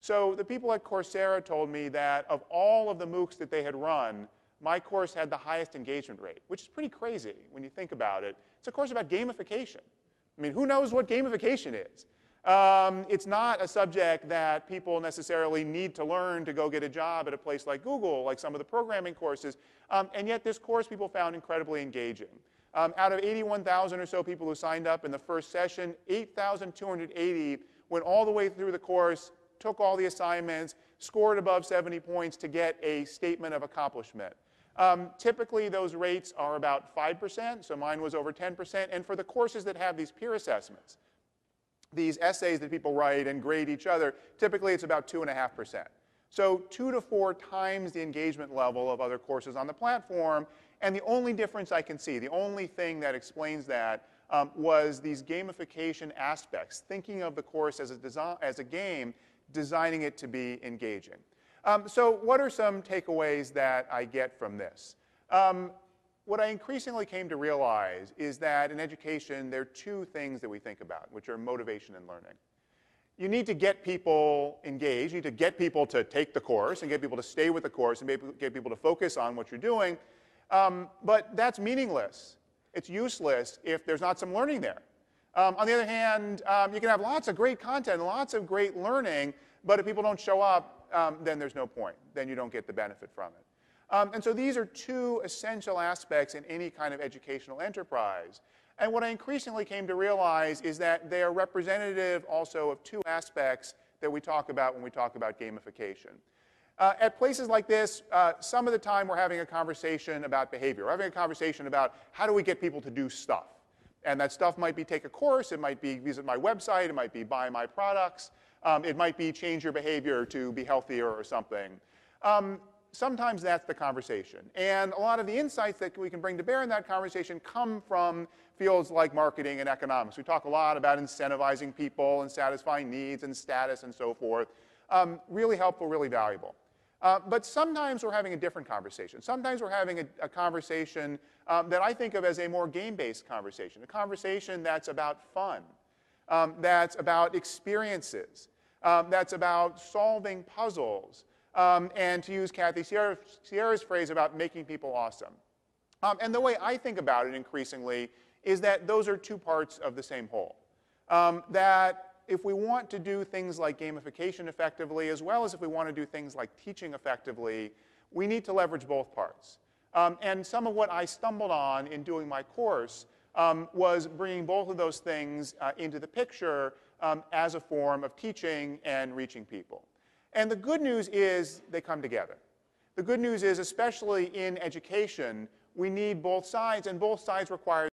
So the people at Coursera told me that of all of the MOOCs that they had run, my course had the highest engagement rate, which is pretty crazy when you think about it. It's a course about gamification. I mean, who knows what gamification is? It's not a subject that people necessarily need to learn to go get a job at a place like Google, like some of the programming courses. And yet this course people found incredibly engaging. Out of 81,000 or so people who signed up in the first session, 8,280 went all the way through the course, took all the assignments, scored above 70 points to get a statement of accomplishment. Typically, those rates are about 5%, so mine was over 10%. And for the courses that have these peer assessments, these essays that people write and grade each other, typically it's about 2.5%. So 2 to 4 times the engagement level of other courses on the platform. And the only difference I can see, the only thing that explains that, was these gamification aspects, thinking of the course as a game, designing it to be engaging. So what are some takeaways that I get from this? What I increasingly came to realize is that in education, there are 2 things that we think about, which are motivation and learning. You need to get people engaged. You need to get people to take the course and get people to stay with the course and get people to focus on what you're doing. But that's meaningless. It's useless if there's not some learning there. On the other hand, you can have lots of great content, lots of great learning, but if people don't show up, then there's no point. Then you don't get the benefit from it. And so these are 2 essential aspects in any kind of educational enterprise. And what I increasingly came to realize is that they are representative also of 2 aspects that we talk about when we talk about gamification. At places like this, some of the time we're having a conversation about behavior. We're having a conversation about how do we get people to do stuff. And that stuff might be take a course, it might be visit my website, it might be buy my products, it might be change your behavior to be healthier or something. Sometimes that's the conversation. And a lot of the insights that we can bring to bear in that conversation come from fields like marketing and economics. We talk a lot about incentivizing people and satisfying needs and status and so forth. Really helpful, really valuable. But sometimes we're having a different conversation. Sometimes we're having a conversation that I think of as a more game-based conversation, a conversation that's about fun, that's about experiences, that's about solving puzzles, and to use Kathy Sierra's phrase about making people awesome. And the way I think about it increasingly is that those are 2 parts of the same whole. That if we want to do things like gamification effectively, as well as if we want to do things like teaching effectively, we need to leverage both parts. And some of what I stumbled on in doing my course was bringing both of those things into the picture as a form of teaching and reaching people. And the good news is they come together. The good news is, especially in education, we need both sides, and both sides require